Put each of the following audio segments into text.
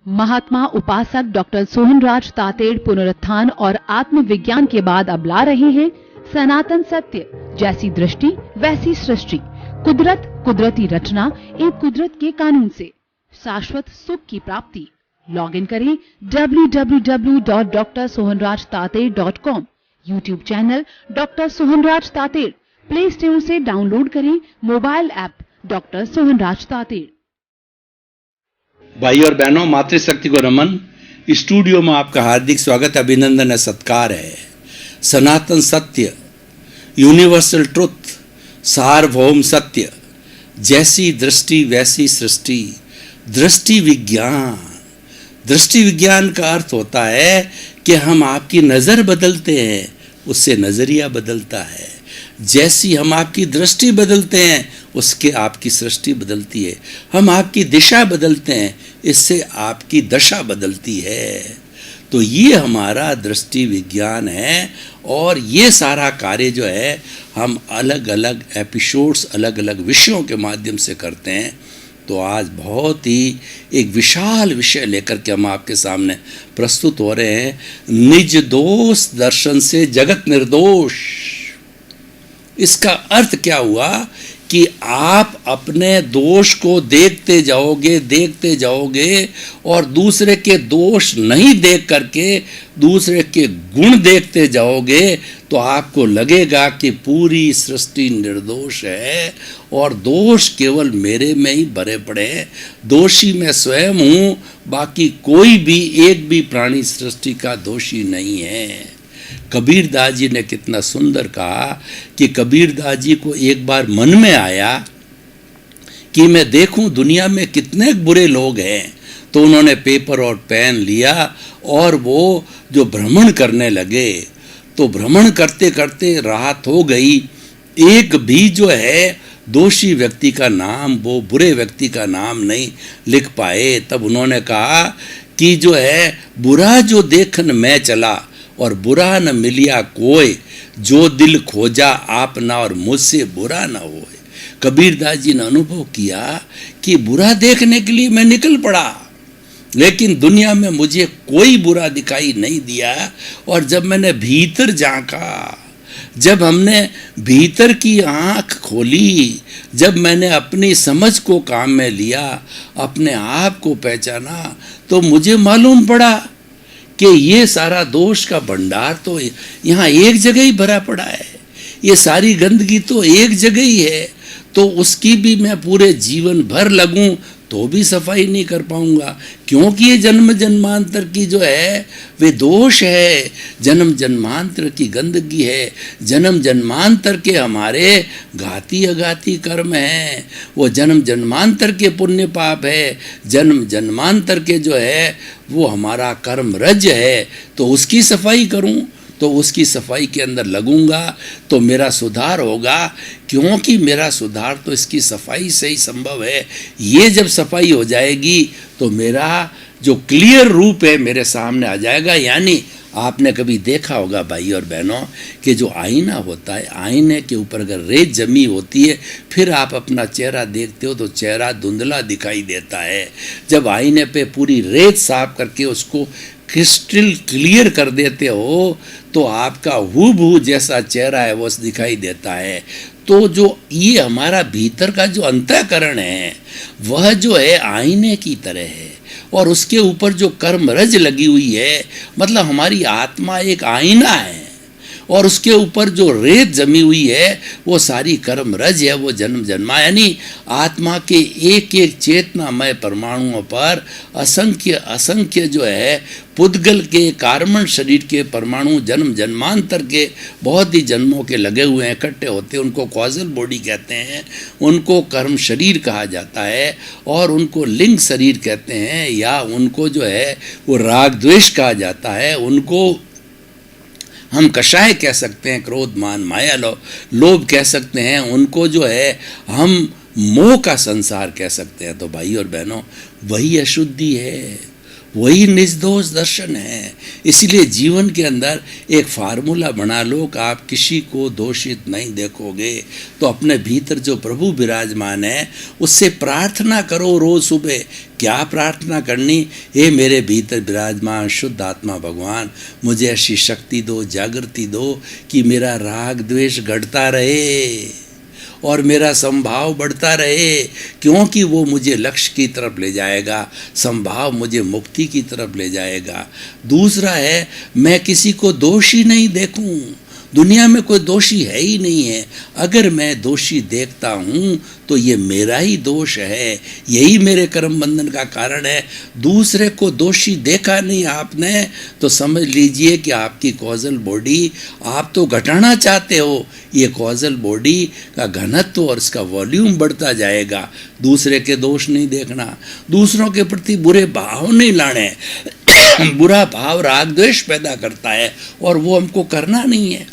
महात्मा उपासक डॉक्टर सोहनराज तातेड़ पुनरुत्थान और आत्मविज्ञान के बाद अब ला रहे हैं सनातन सत्य, जैसी दृष्टि वैसी सृष्टि, कुदरत कुदरती रचना एक कुदरत के कानून से शाश्वत सुख की प्राप्ति। लॉग इन करें www.drsohanrajtater.com, YouTube channel doctor Sohanraj Tated, play store से डाउनलोड करें mobile app doctor Sohanraj Tated. भाई और बहनों, मातृशक्ति को नमन। स्टूडियो में आपका हार्दिक स्वागत, अभिनंदन है, सत्कार है। सनातन सत्य, यूनिवर्सल ट्रुथ, सार्वभौम सत्य, जैसी दृष्टि वैसी सृष्टि, दृष्टि विज्ञान। दृष्टि विज्ञान का अर्थ होता है कि हम आपकी नज़र बदलते हैं, उससे नज़रिया बदलता है। जैसी हम आपकी दृष्टि बदलते हैं, उसके आपकी सृष्टि बदलती है। हम आपकी दिशा बदलते हैं, इससे आपकी दशा बदलती है। तो ये हमारा दृष्टि विज्ञान है। और ये सारा कार्य जो है हम अलग अलग एपिसोड्स, अलग अलग विषयों के माध्यम से करते हैं। तो आज बहुत ही एक विशाल विषय लेकर के हम आपके सामने प्रस्तुत हो रहे हैं। निज दोष दर्शन से जगत निर्दोष। इसका अर्थ क्या हुआ कि आप अपने दोष को देखते जाओगे और दूसरे के दोष नहीं देख करके दूसरे के गुण देखते जाओगे, तो आपको लगेगा कि पूरी सृष्टि निर्दोष है और दोष केवल मेरे में ही भरे पड़े हैं। दोषी मैं स्वयं हूँ, बाकी कोई भी एक भी प्राणी सृष्टि का दोषी नहीं है। कबीरदास जी ने कितना सुंदर कहा कि कबीरदास जी को एक बार मन में आया कि मैं देखूं दुनिया में कितने बुरे लोग हैं। तो उन्होंने पेपर और पेन लिया और वो जो भ्रमण करने लगे। तो भ्रमण करते करते रात हो गई, एक भी जो है दोषी व्यक्ति का नाम, वो बुरे व्यक्ति का नाम नहीं लिख पाए। तब उन्होंने कहा कि जो है बुरा जो देखन मैं चला और बुरा न मिलिया कोई, जो दिल खोजा आप ना और मुझसे बुरा न होए। कबीरदास जी ने अनुभव किया कि बुरा देखने के लिए मैं निकल पड़ा, लेकिन दुनिया में मुझे कोई बुरा दिखाई नहीं दिया। और जब मैंने भीतर झांका, जब हमने भीतर की आँख खोली, जब मैंने अपनी समझ को काम में लिया, अपने आप को पहचाना, तो मुझे मालूम पड़ा कि ये सारा दोष का भंडार तो यहाँ एक जगह ही भरा पड़ा है। ये सारी गंदगी तो एक जगह ही है। तो उसकी भी मैं पूरे जीवन भर लगूं तो भी सफाई नहीं कर पाऊंगा, क्योंकि ये जन्म जन्मांतर की जो है वे दोष है, जन्म जन्मांतर की गंदगी है, जन्म जन्मांतर के हमारे घाती अघाती कर्म हैं, वो जन्म जन्मांतर के पुण्य पाप है, जन्म जन्मांतर के जो है वो हमारा कर्म रज है। तो उसकी सफाई करूं, तो उसकी सफाई के अंदर लगूंगा तो मेरा सुधार होगा, क्योंकि मेरा सुधार तो इसकी सफाई से ही संभव है। ये जब सफाई हो जाएगी तो मेरा जो क्लियर रूप है मेरे सामने आ जाएगा। यानी आपने कभी देखा होगा भाई और बहनों कि जो आईना होता है, आईने के ऊपर अगर रेत जमी होती है, फिर आप अपना चेहरा देखते हो तो चेहरा धुंधला दिखाई देता है। जब आईने पे पूरी रेत साफ करके उसको क्रिस्टल क्लियर कर देते हो तो आपका हूबहू जैसा चेहरा है वो दिखाई देता है। तो जो ये हमारा भीतर का जो अंतःकरण है वह जो है आईने की तरह है, और उसके ऊपर जो कर्म रज लगी हुई है, मतलब हमारी आत्मा एक आईना है, और उसके ऊपर जो रेत जमी हुई है वो सारी कर्म रज है, वो जन्म जन्मा। यानी आत्मा के एक एक चेतनामय परमाणुओं पर असंख्य असंख्य जो है पुद्गल के कार्बन शरीर के परमाणु जन्म जन्मांतर के बहुत ही जन्मों के लगे हुए हैं, इकट्ठे होते हैं। उनको कॉजल बॉडी कहते हैं, उनको कर्म शरीर कहा जाता है, और उनको लिंग शरीर कहते हैं, या उनको जो है वो राग द्वेष कहा जाता है। उनको हम कषाय कह सकते हैं, क्रोध मान माया लोभ कह सकते हैं। उनको जो है हम मोह का संसार कह सकते हैं। तो भाई और बहनों, वही अशुद्धि है, वही निर्दोष दर्शन है। इसलिए जीवन के अंदर एक फार्मूला बना लो कि आप किसी को दोषित नहीं देखोगे, तो अपने भीतर जो प्रभु विराजमान है उससे प्रार्थना करो रोज सुबह। क्या प्रार्थना करनी? हे मेरे भीतर विराजमान शुद्ध आत्मा भगवान, मुझे ऐसी शक्ति दो, जागृति दो कि मेरा राग द्वेष घटता रहे और मेरा संभाव बढ़ता रहे, क्योंकि वो मुझे लक्ष्य की तरफ ले जाएगा, संभाव मुझे मुक्ति की तरफ ले जाएगा। दूसरा है, मैं किसी को दोषी नहीं देखूं। दुनिया में कोई दोषी है ही नहीं है। अगर मैं दोषी देखता हूँ तो ये मेरा ही दोष है, यही मेरे कर्म बंधन का कारण है। दूसरे को दोषी देखा नहीं आपने तो समझ लीजिए कि आपकी कॉजल बॉडी आप तो घटाना चाहते हो। ये कॉजल बॉडी का घनत्व और इसका वॉल्यूम बढ़ता जाएगा। दूसरे के दोष नहीं देखना, दूसरों के प्रति बुरे भाव नहीं लाने। बुरा भाव राग द्वेष पैदा करता है और वो हमको करना नहीं है,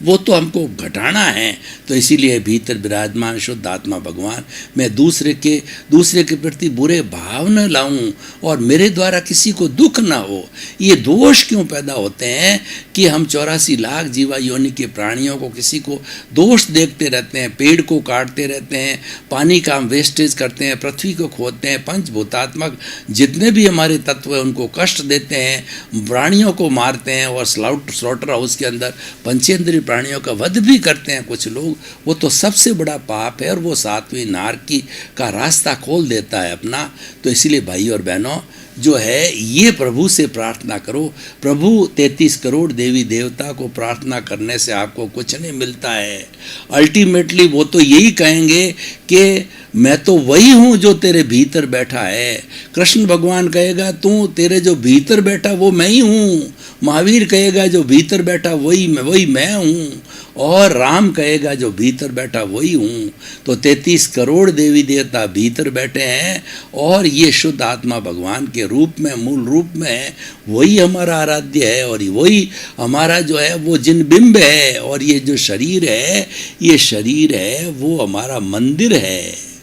वो तो हमको घटाना है। तो इसीलिए भीतर विराजमान शुद्ध आत्मा भगवान, मैं दूसरे के प्रति बुरे भाव न लाऊं और मेरे द्वारा किसी को दुख ना हो। ये दोष क्यों पैदा होते हैं कि हम 84 लाख जीवा योनि के प्राणियों को किसी को दोष देखते रहते हैं, पेड़ को काटते रहते हैं, पानी का हम वेस्टेज करते हैं, पृथ्वी को खोदते हैं, पंचभूतात्मक जितने भी हमारे तत्व हैं उनको कष्ट देते हैं, प्राणियों को मारते हैं और स्लॉटर हाउस के अंदर पंचेंद्रिय प्राणियों का वध भी करते हैं कुछ लोग। वो तो सबसे बड़ा पाप है और वो 7वीं नारकी का रास्ता खोल देता है अपना। तो इसलिए भाई और बहनों जो है ये प्रभु से प्रार्थना करो। प्रभु 33 करोड़ देवी देवता को प्रार्थना करने से आपको कुछ नहीं मिलता है। अल्टीमेटली वो तो यही कहेंगे कि मैं तो वही हूँ जो तेरे भीतर बैठा है। कृष्ण भगवान कहेगा तू तेरे जो भीतर बैठा वो मैं ही हूँ। महावीर कहेगा जो भीतर बैठा वही मैं हूँ। और राम कहेगा जो भीतर बैठा वही हूँ। तो 33 करोड़ देवी देवता भीतर बैठे हैं और ये शुद्ध आत्मा भगवान के रूप में, मूल रूप में है। वही हमारा आराध्य है और वही हमारा जो है वो जिन बिंब है। और ये जो शरीर है, ये शरीर है वो हमारा मंदिर है।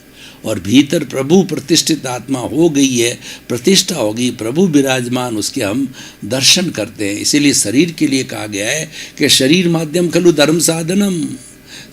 और भीतर प्रभु प्रतिष्ठित आत्मा हो गई है, प्रतिष्ठा होगी, प्रभु विराजमान, उसके हम दर्शन करते हैं। इसीलिए शरीर के लिए कहा गया है कि शरीर माध्यम खलु धर्म साधनम।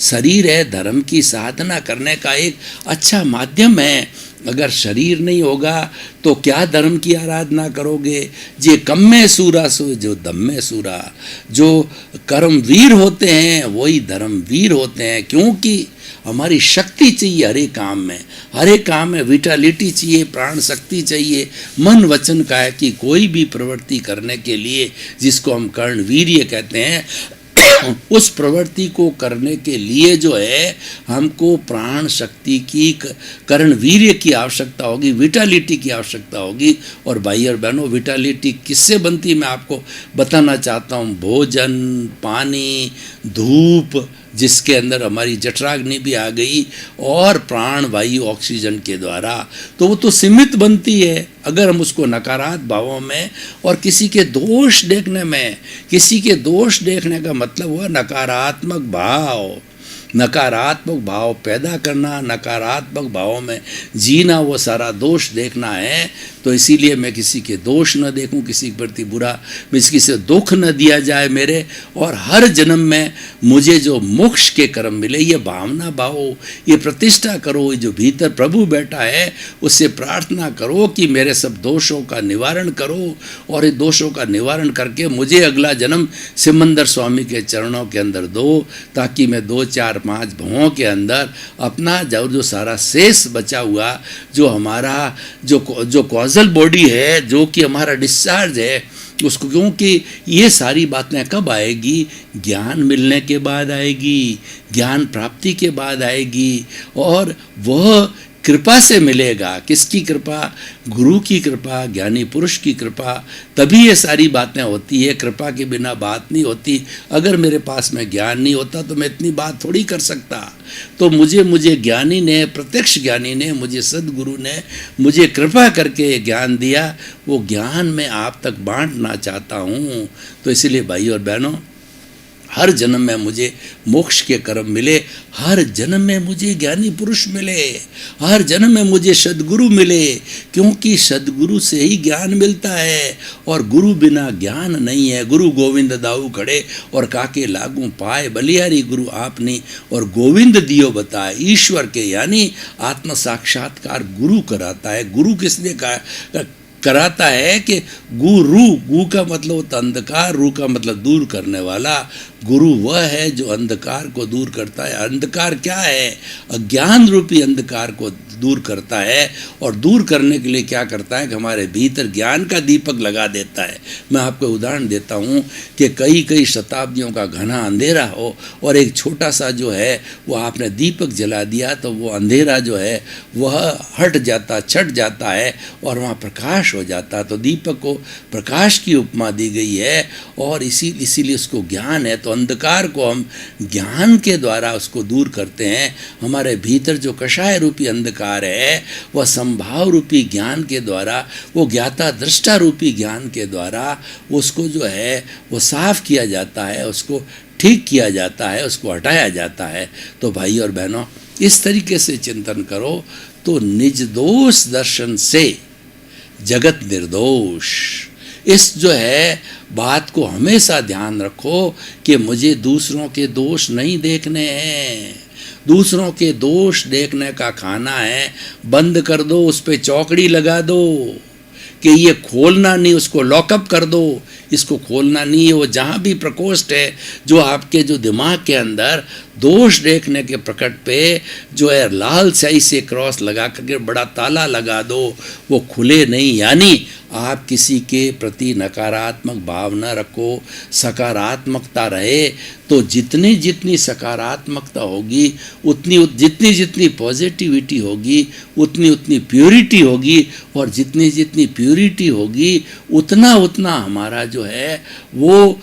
शरीर है धर्म की साधना करने का एक अच्छा माध्यम है। अगर शरीर नहीं होगा तो क्या धर्म की आराधना करोगे? जे कम में सूरा सो जो दम में सूरा। जो कर्मवीर होते हैं वही धर्मवीर होते हैं, क्योंकि हमारी शक्ति चाहिए हर एक काम में विटालिटी चाहिए, प्राण शक्ति चाहिए। मन वचन का है कि कोई भी प्रवृत्ति करने के लिए, जिसको हम कर्ण वीर्य कहते हैं, उस प्रवृत्ति को करने के लिए जो है हमको प्राण शक्ति की, कर्ण वीर्य की आवश्यकता होगी, विटालिटी की आवश्यकता होगी। और भाई और बहनों, विटालिटी किससे बनती मैं आपको बताना चाहता हूँ। भोजन, पानी, धूप, जिसके अंदर हमारी जठराग्नि भी आ गई, और प्राण वायु ऑक्सीजन के द्वारा, तो वो तो सीमित बनती है। अगर हम उसको नकारात्मक भावों में और किसी के दोष देखने में, किसी के दोष देखने का मतलब हुआ नकारात्मक भाव, नकारात्मक भाव पैदा करना, नकारात्मक भावों में जीना, वो सारा दोष देखना है। तो इसीलिए मैं किसी के दोष न देखूं, किसी के प्रति बुरा, किसी से दुख न दिया जाए मेरे, और हर जन्म में मुझे जो मोक्ष के कर्म मिले, ये भावना भावो, ये प्रतिष्ठा करो। ये जो भीतर प्रभु बैठा है उससे प्रार्थना करो कि मेरे सब दोषों का निवारण करो, और ये दोषों का निवारण करके मुझे अगला जन्म सिमंदर स्वामी के चरणों के अंदर दो, ताकि मैं 2, 4, 5 भवों के अंदर अपना जो सारा शेष बचा हुआ, जो हमारा जो कॉजल बॉडी है, जो कि हमारा डिस्चार्ज है, उसको, क्योंकि ये सारी बातें कब आएगी? ज्ञान मिलने के बाद आएगी, ज्ञान प्राप्ति के बाद आएगी। और वह कृपा से मिलेगा। किसकी कृपा? गुरु की कृपा, ज्ञानी पुरुष की कृपा, तभी ये सारी बातें होती है। कृपा के बिना बात नहीं होती। अगर मेरे पास में ज्ञान नहीं होता तो मैं इतनी बात थोड़ी कर सकता। तो मुझे ज्ञानी ने, प्रत्यक्ष ज्ञानी ने, मुझे सद्गुरु ने मुझे कृपा करके ज्ञान दिया, वो ज्ञान मैं आप तक बांटना चाहता हूँ। तो इसलिए भाई और बहनों, हर जन्म में मुझे मोक्ष के कर्म मिले, हर जन्म में मुझे ज्ञानी पुरुष मिले, हर जन्म में मुझे सद्गुरु मिले, क्योंकि सद्गुरु से ही ज्ञान मिलता है और गुरु बिना ज्ञान नहीं है। गुरु गोविंद दाऊ खड़े और काके लागू पाए, बलिहारी गुरु आपने और गोविंद दियो बताए। ईश्वर के यानी आत्म साक्षात्कार गुरु कराता है। गुरु किसने कराता है कि गु का मतलब होता अंधकार, रू का मतलब दूर करने वाला। गुरु वह है जो अंधकार को दूर करता है। अंधकार क्या है? अज्ञान रूपी अंधकार को दूर करता है। और दूर करने के लिए क्या करता है कि हमारे भीतर ज्ञान का दीपक लगा देता है। मैं आपको उदाहरण देता हूँ कि कई शताब्दियों का घना अंधेरा हो और एक छोटा सा जो है वो आपने दीपक जला दिया तो वो अंधेरा जो है वह हट जाता, छट जाता है और वहाँ प्रकाश हो जाता है। तो दीपक को प्रकाश की उपमा दी गई है और इसीलिए उसको ज्ञान है। तो अंधकार को हम ज्ञान के द्वारा उसको दूर करते हैं। हमारे भीतर जो कषाय रूपी अंधकार है वह संभाव रूपी ज्ञान के द्वारा, वो ज्ञाता दृष्टा रूपी ज्ञान के द्वारा उसको जो है वो साफ किया जाता है, उसको ठीक किया जाता है, उसको हटाया जाता है। तो भाई और बहनों, इस तरीके से चिंतन करो तो निज दोष दर्शन से जगत निर्दोष। इस जो है बात को हमेशा ध्यान रखो कि मुझे दूसरों के दोष नहीं देखने हैं। दूसरों के दोष देखने का खाना है, बंद कर दो, उस पे चौकड़ी लगा दो कि ये खोलना नहीं, उसको लॉकअप कर दो, इसको खोलना नहीं है। वो जहाँ भी प्रकोष्ठ है जो आपके जो दिमाग के अंदर दोष देखने के प्रकट पे जो है लाल स्याही से क्रॉस लगा करके बड़ा ताला लगा दो, वो खुले नहीं। यानी आप किसी के प्रति नकारात्मक भाव न रखो, सकारात्मकता रहे। तो जितनी सकारात्मकता होगी जितनी पॉजिटिविटी होगी उतनी प्योरिटी होगी, और जितनी प्योरिटी होगी उतना हमारा जो है वो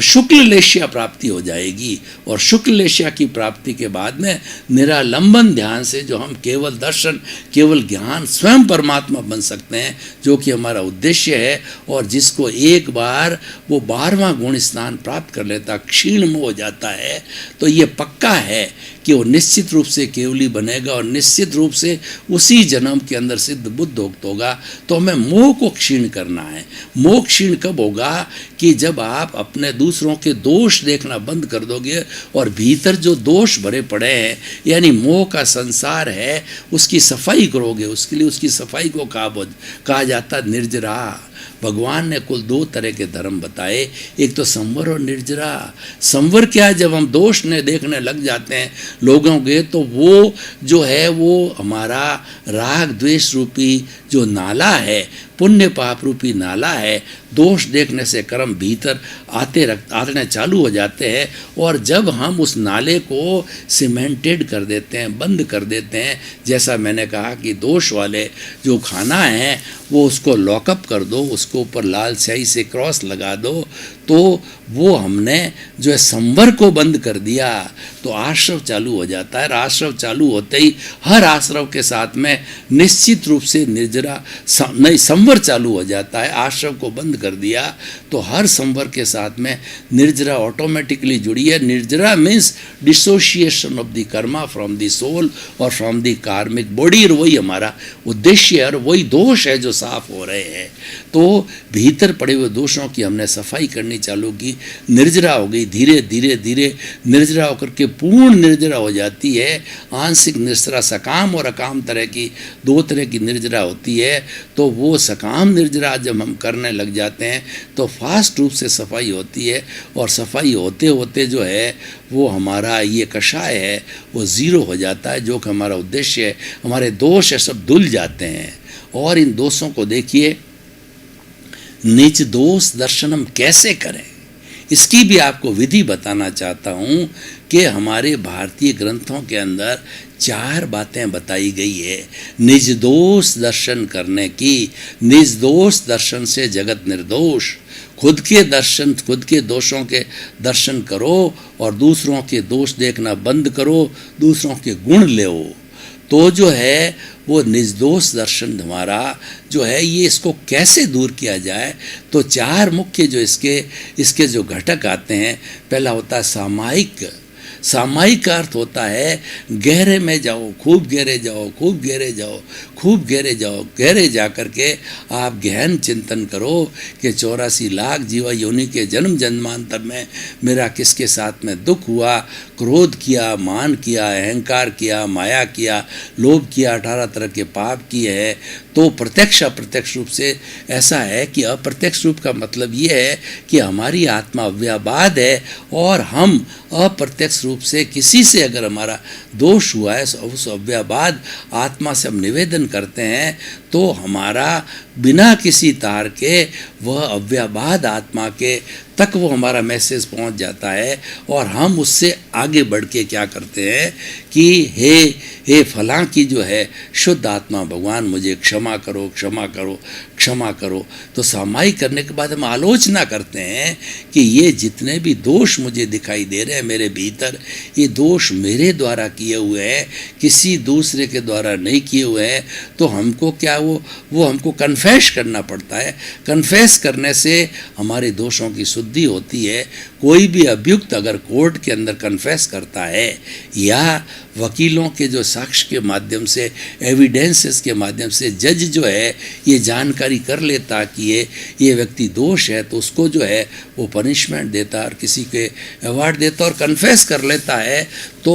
शुक्ल लेशिया प्राप्ति हो जाएगी। और शुक्ल लेशिया की प्राप्ति के बाद में निरालंबन ध्यान से जो हम केवल दर्शन, केवल ज्ञान, स्वयं परमात्मा बन सकते हैं, जो कि हमारा उद्देश्य है। और जिसको एक बार वो 12वां गुण स्नान प्राप्त कर लेता, क्षीण में हो जाता है, तो ये पक्का है कि वो निश्चित रूप से केवली बनेगा और निश्चित रूप से उसी जन्म के अंदर सिद्ध बुद्ध होगा। तो हमें मोह को क्षीण करना है। मोह क्षीण कब होगा? कि जब आप अपने दूसरों के दोष देखना बंद कर दोगे और भीतर जो दोष भरे पड़े हैं, यानी मोह का संसार है, उसकी सफाई करोगे। उसके लिए उसकी सफाई को कहा जाता निर्जरा। भगवान ने कुल 2 तरह के धर्म बताए, एक तो संवर और निर्जरा। संवर क्या है? जब हम दोष ने देखने लग जाते हैं लोगों के, तो वो जो है वो हमारा राग द्वेष रूपी जो नाला है, पुण्य पाप रूपी नाला है, दोष देखने से कर्म भीतर आने चालू हो जाते हैं। और जब हम उस नाले को सीमेंटेड कर देते हैं, बंद कर देते हैं, जैसा मैंने कहा कि दोष वाले जो खाना है वो उसको लॉकअप कर दो, उसको ऊपर लाल स्याही से क्रॉस लगा दो, तो वो हमने जो है संवर को बंद कर दिया, तो आश्रव चालू हो जाता है। आश्रव चालू होते ही हर आश्रव के साथ में निश्चित रूप से निर्जरा संवर चालू हो जाता है। आश्रव को बंद कर दिया तो हर संवर के साथ में निर्जरा ऑटोमेटिकली जुड़ी है। Nirjara means dissociation of the karma from the soul और फ्रॉम द कार्मिक बॉडी। और वही हमारा उद्देश्य है और वही दोष है जो साफ हो रहे हैं। तो भीतर पड़े हुए दोषों की हमने सफाई करनी चालू की, निर्जरा हो गई। धीरे धीरे निर्जरा होकर के पूर्ण निर्जरा हो जाती है। आंशिक निर्जरा सकाम और अकाम तरह की 2 तरह की निर्जरा होती है। तो वो सकाम निर्जरा जब हम करने लग जाते हैं तो फास्ट रूप से सफाई होती है, और सफाई होते होते जो है वो हमारा ये कषाय है वो ज़ीरो हो जाता है, जो कि हमारा उद्देश्य है। हमारे दोष है सब धुल जाते हैं। और इन दोषों को देखिए, निज दोष दर्शन हम कैसे करें, इसकी भी आपको विधि बताना चाहता हूँ कि हमारे भारतीय ग्रंथों के अंदर 4 बातें बताई गई है निज दोष दर्शन करने की। निज दोष दर्शन से जगत निर्दोष। खुद के दोषों के दर्शन करो और दूसरों के दोष देखना बंद करो, दूसरों के गुण ले। तो जो है वो निर्दोष दर्शन हमारा जो है ये इसको कैसे दूर किया जाए, तो चार मुख्य जो इसके जो घटक आते हैं। पहला होता है सामायिक। सामायिक का अर्थ होता है गहरे में जाओ, खूब गहरे जाओ, खूब गहरे जाओ, खूब गहरे जाओ। गहरे जा कर के आप गहन चिंतन करो कि 84 लाख जीवा योनि के जन्म जन्मांतर में मेरा किसके साथ में दुख हुआ, क्रोध किया, मान किया, अहंकार किया, माया किया, लोभ किया, 18 तरह के पाप किए हैं। तो प्रत्यक्ष अप्रत्यक्ष रूप से ऐसा है कि अप्रत्यक्ष रूप का मतलब ये है कि हमारी आत्मा अव्ययवाद है और हम अप्रत्यक्ष रूप से किसी से अगर हमारा दोष हुआ है उस अव्ययवाद आत्मा से हम निवेदन करते हैं तो हमारा बिना किसी तार के वह अव्ययवाद आत्मा के तक वो हमारा मैसेज पहुंच जाता है और हम उससे आगे बढ़ के क्या करते हैं कि हे फलां की जो है शुद्ध आत्मा भगवान मुझे क्षमा करो, क्षमा करो, क्षमा करो। तो सामायिक करने के बाद हम आलोचना करते हैं कि ये जितने भी दोष मुझे दिखाई दे रहे हैं मेरे भीतर, ये दोष मेरे द्वारा किए हुए हैं, किसी दूसरे के द्वारा नहीं किए हुए हैं। तो हमको क्या वो हमको कन्फेस करना पड़ता है। कन्फेस करने से हमारे दोषों की शुद्धि होती है। कोई भी अभियुक्त अगर कोर्ट के अंदर कन्फेस करता है या वकीलों के जो साक्ष्य के माध्यम से, एविडेंसेस के माध्यम से जज जो है ये जानकारी कर लेता कि ये व्यक्ति दोष है, तो उसको जो है वो पनिशमेंट देता और किसी के अवार्ड देता और कन्फेस कर लेता है, तो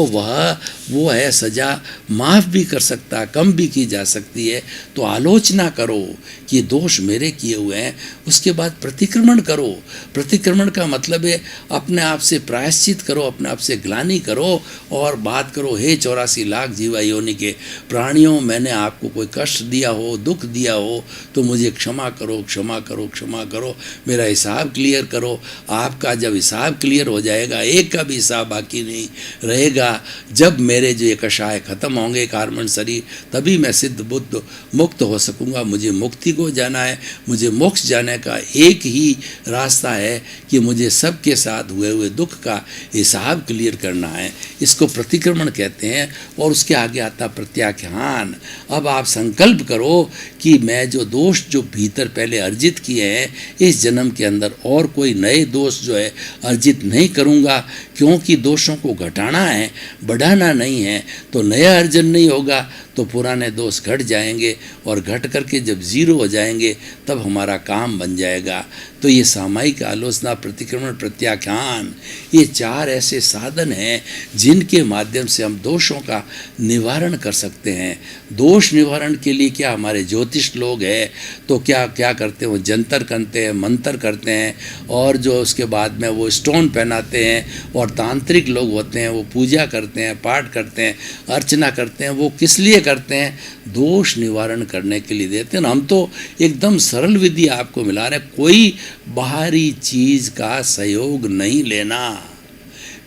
वो है सज़ा माफ़ भी कर सकता, कम भी की जा सकती है। तो आलोचना करो कि दोष मेरे किए हुए हैं, उसके बाद प्रतिक्रमण करो। प्रतिक्रमण का मतलब है अपने आप से प्रायश्चित करो, अपने आप से ग्लानि करो और बात करो, हे 84 लाख जीवा योनि के प्राणियों, मैंने आपको कोई कष्ट दिया हो, दुख दिया हो तो मुझे क्षमा करो, क्षमा करो, क्षमा करो, मेरा हिसाब क्लियर करो। आपका जब हिसाब क्लियर हो जाएगा, एक का भी हिसाब बाकी नहीं रहेगा। जब मेरे जो ये कषाय खत्म होंगे, कार्बन शरीर, तभी मैं सिद्ध बुद्ध मुक्त हो सकूँगा। मुझे मुक्ति को जाना है, मुझे मोक्ष जाने का एक ही रास्ता है कि मुझे सबके साथ हुए दुख का हिसाब क्लियर करना है। इसको प्रतिक्रमण कहते हैं। और उसके आगे आता प्रत्याख्यान। अब आप संकल्प करो कि मैं जो दोष जो भीतर पहले अर्जित किए हैं, इस जन्म के अंदर और कोई नए दोष जो है अर्जित नहीं करूँगा, क्योंकि दोषों को घटाना है, बढ़ाना नहीं है। तो नया अर्जन नहीं होगा तो पुराने दोष घट जाएंगे और घट करके जब जीरो हो जाएंगे तब हमारा काम बन जाएगा। तो ये सामायिक आलोचना, प्रतिक्रमण, प्रत्याख्यान, ये चार ऐसे साधन हैं जिनके माध्यम से हम दोषों का निवारण कर सकते हैं। दोष निवारण के लिए क्या हमारे ज्योतिष लोग हैं तो क्या करते हैं, वो जंतर करते हैं, मंत्र करते हैं और जो उसके बाद में वो स्टोन पहनाते हैं। और तांत्रिक लोग होते हैं, वो पूजा करते हैं, पाठ करते हैं, अर्चना करते हैं। वो किस लिए करते हैं? दोष निवारण करने के लिए देते हैं। हम तो एकदम सरल विधि आपको मिला रहे हैं, कोई बाहरी चीज का सहयोग नहीं लेना।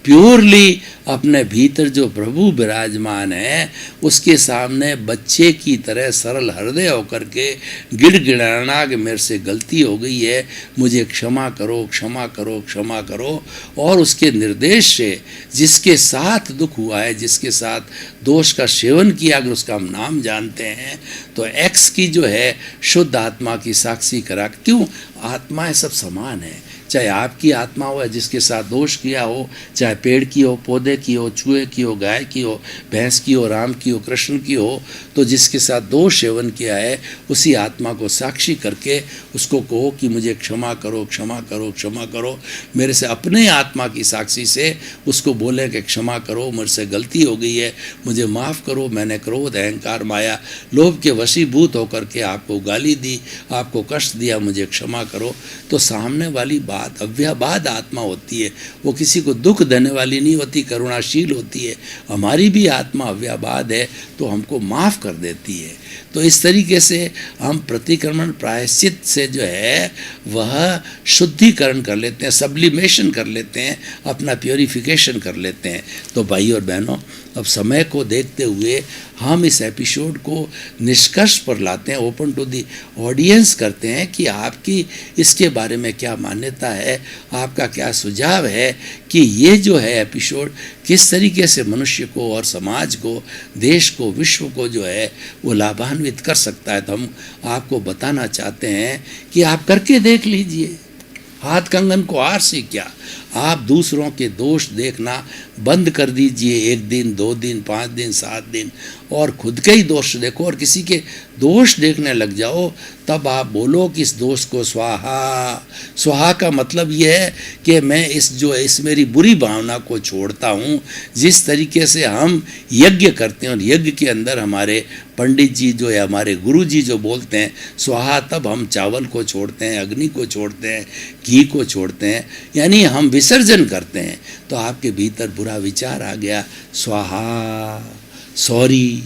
प्योरली अपने भीतर जो प्रभु विराजमान है उसके सामने बच्चे की तरह सरल हृदय होकर के गिड़गिड़ाना कि मेरे से गलती हो गई है, मुझे क्षमा करो, क्षमा करो, क्षमा करो। और उसके निर्देश से जिसके साथ दुख हुआ है, जिसके साथ दोष का सेवन किया, अगर उसका हम नाम जानते हैं तो एक्स की जो है शुद्ध आत्मा की साक्षी करा। क्यों? आत्माएं सब समान है। चाहे आपकी आत्मा हो या जिसके साथ दोष किया हो, चाहे पेड़ की हो, पौधे की हो, चूहे की हो, गाय की हो, भैंस की हो, राम की हो, कृष्ण की हो, तो जिसके साथ दोष सेवन किया है उसी आत्मा को साक्षी करके उसको कहो कि मुझे क्षमा करो, क्षमा करो, क्षमा करो। मेरे से अपने आत्मा की साक्षी से उसको बोले कि क्षमा करो, मुझसे गलती हो गई है, मुझे माफ़ करो, मैंने क्रोध, अहंकार, माया, लोभ के वशीभूत होकर के आपको गाली दी, आपको कष्ट दिया, मुझे क्षमा करो। तो सामने वाली बात अव्ययवाद आत्मा होती है, वो किसी को दुख देने वाली नहीं होती, करुणाशील होती है। हमारी भी आत्मा अव्ययवाद है तो हमको माफ़ कर देती है। तो इस तरीके से हम प्रतिक्रमण प्रायश्चित से जो है वह शुद्धिकरण कर लेते हैं, सब्लिमेशन कर लेते हैं, अपना प्योरिफिकेशन कर लेते हैं। तो भाई और बहनों, अब समय को देखते हुए हम इस एपिसोड को निष्कर्ष पर लाते हैं, ओपन टू दी ऑडियंस करते हैं कि आपकी इसके बारे में क्या मान्यता है, आपका क्या सुझाव है कि ये जो है एपिसोड किस तरीके से मनुष्य को और समाज को, देश को, विश्व को जो है वो लाभान्वित कर सकता है। तो हम आपको बताना चाहते हैं कि आप करके देख लीजिए। हाथ कंगन को हार से क्या, आप दूसरों के दोष देखना बंद कर दीजिए। 1 दिन, 2 दिन, 5 दिन, 7 दिन, और खुद के ही दोष देखो और किसी के दोष देखने लग जाओ, तब आप बोलो कि इस दोष को स्वाहा। स्वाहा का मतलब यह है कि मैं इस मेरी बुरी भावना को छोड़ता हूँ। जिस तरीके से हम यज्ञ करते हैं और यज्ञ के अंदर हमारे पंडित जी जो है, हमारे गुरु जी जो बोलते हैं स्वाहा, तब हम चावल को छोड़ते हैं, अग्नि को छोड़ते हैं, घी को छोड़ते हैं, यानी हम विसर्जन करते हैं। तो आपके भीतर बुरा विचार आ गया, स्वाहा, सॉरी,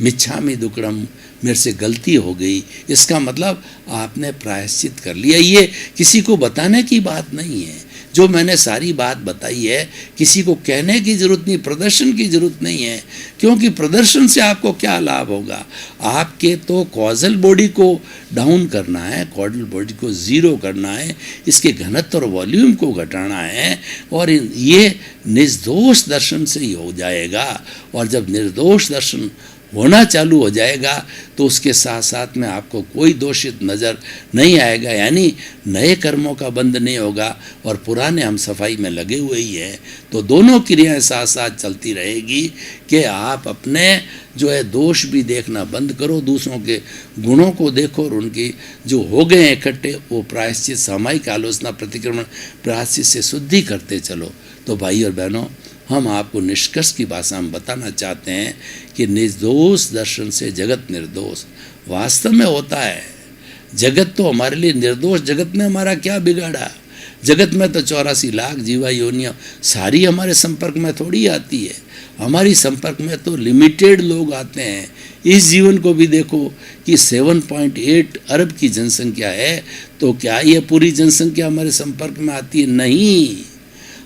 मिच्छामि दुक्कडम, मेरे से गलती हो गई, इसका मतलब आपने प्रायश्चित कर लिया। ये किसी को बताने की बात नहीं है। जो मैंने सारी बात बताई है, किसी को कहने की जरूरत नहीं, प्रदर्शन की जरूरत नहीं है, क्योंकि प्रदर्शन से आपको क्या लाभ होगा। आपके तो कॉजल बॉडी को डाउन करना है, कॉडल बॉडी को ज़ीरो करना है, इसके घनत्व और वॉल्यूम को घटाना है, और ये निर्दोष दर्शन से ही हो जाएगा। और जब निर्दोष दर्शन होना चालू हो जाएगा तो उसके साथ साथ में आपको कोई दोषित नज़र नहीं आएगा, यानी नए कर्मों का बंध नहीं होगा और पुराने हम सफाई में लगे हुए ही हैं। तो दोनों क्रियाएं साथ साथ चलती रहेगी कि आप अपने जो है दोष भी देखना बंद करो, दूसरों के गुणों को देखो और उनकी जो हो गए हैं इकट्ठे वो प्रायश्चित, सामायिक आलोचना, प्रतिक्रमण, प्रायश्चित से शुद्धि करते चलो। तो भाई और बहनों, हम आपको निष्कर्ष की भाषा में बताना चाहते हैं कि निर्दोष दर्शन से जगत निर्दोष वास्तव में होता है। जगत तो हमारे लिए निर्दोष, जगत में हमारा क्या बिगाड़ा। जगत में तो 84 लाख जीवा योनियाँ सारी हमारे संपर्क में थोड़ी आती है। हमारी संपर्क में तो लिमिटेड लोग आते हैं। इस जीवन को भी देखो कि 7.8 अरब की जनसंख्या है, तो क्या ये पूरी जनसंख्या हमारे संपर्क में आती है? नहीं,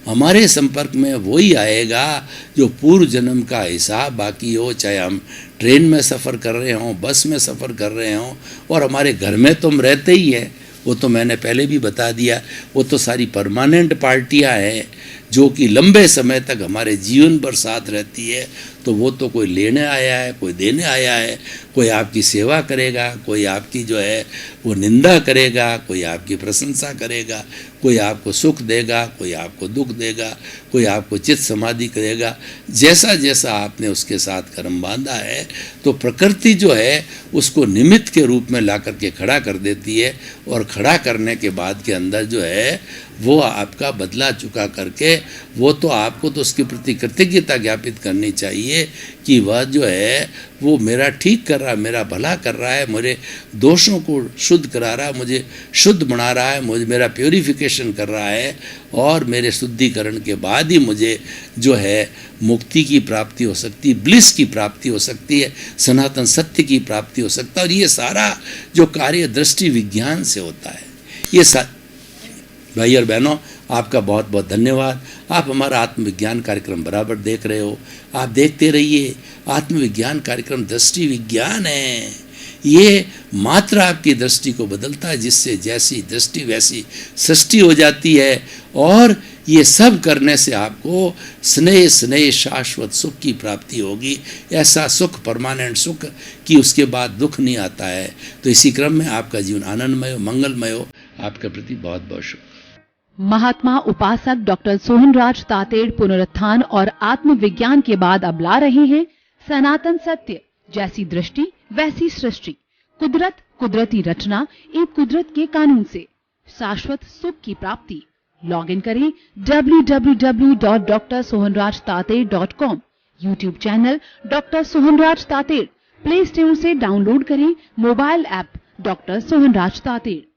हमारे संपर्क में वही आएगा जो पूर्व जन्म का हिसाब बाकी हो, चाहे हम ट्रेन में सफ़र कर रहे हों, बस में सफ़र कर रहे हों, और हमारे घर में तो हम रहते ही हैं। वो तो मैंने पहले भी बता दिया, वो तो सारी परमानेंट पार्टियां हैं जो कि लंबे समय तक हमारे जीवन भर साथ रहती है। तो वो तो कोई लेने आया है, कोई देने आया है, कोई आपकी सेवा करेगा, कोई आपकी जो है वो निंदा करेगा, कोई आपकी प्रशंसा करेगा, कोई आपको सुख देगा, कोई आपको दुख देगा, कोई आपको चित्त समाधि करेगा। जैसा जैसा आपने उसके साथ कर्म बांधा है, तो प्रकृति जो है उसको निमित्त के रूप में ला करके खड़ा कर देती है, और खड़ा करने के बाद के अंदर जो है वो आपका बदला चुका करके, वो तो आपको तो उसके प्रति कृतज्ञता ज्ञापित करनी चाहिए कि वह जो है वो मेरा ठीक कर रहा है, मेरा भला कर रहा है, मेरे दोषों को शुद्ध करा रहा है, मुझे शुद्ध बना रहा है, मुझे मेरा प्योरीफिकेशन कर रहा है, और मेरे शुद्धिकरण के बाद ही मुझे जो है मुक्ति की प्राप्ति हो सकती है, ब्लिस की प्राप्ति हो सकती है, सनातन सत्य की प्राप्ति हो सकता है। और ये सारा जो कार्य दृष्टि विज्ञान से होता है। ये भाई और बहनों, आपका बहुत बहुत धन्यवाद। आप हमारा आत्मविज्ञान कार्यक्रम बराबर देख रहे हो, आप देखते रहिए। आत्मविज्ञान कार्यक्रम दृष्टि विज्ञान है। ये मात्र आपकी दृष्टि को बदलता है, जिससे जैसी दृष्टि वैसी सृष्टि हो जाती है। और ये सब करने से आपको स्नेह स्नेह शाश्वत सुख की प्राप्ति होगी। ऐसा सुख, परमानेंट सुख कि उसके बाद दुख नहीं आता है। तो इसी क्रम में आपका जीवन आनंदमय हो, मंगलमय हो। आपके प्रति बहुत बहुत शुक्रिया। महात्मा उपासक डॉक्टर सोहनराज तातेड़ पुनरुत्थान और आत्मविज्ञान के बाद अब ला रहे हैं सनातन सत्य, जैसी दृष्टि वैसी सृष्टि, कुदरत, कुदरती रचना, एक कुदरत के कानून से शाश्वत सुख की प्राप्ति। लॉग इन करें www.drsohanrajtated.com, YouTube channel doctor Sohanraj Tated, play store से डाउनलोड करें mobile app doctor Sohanraj Tated.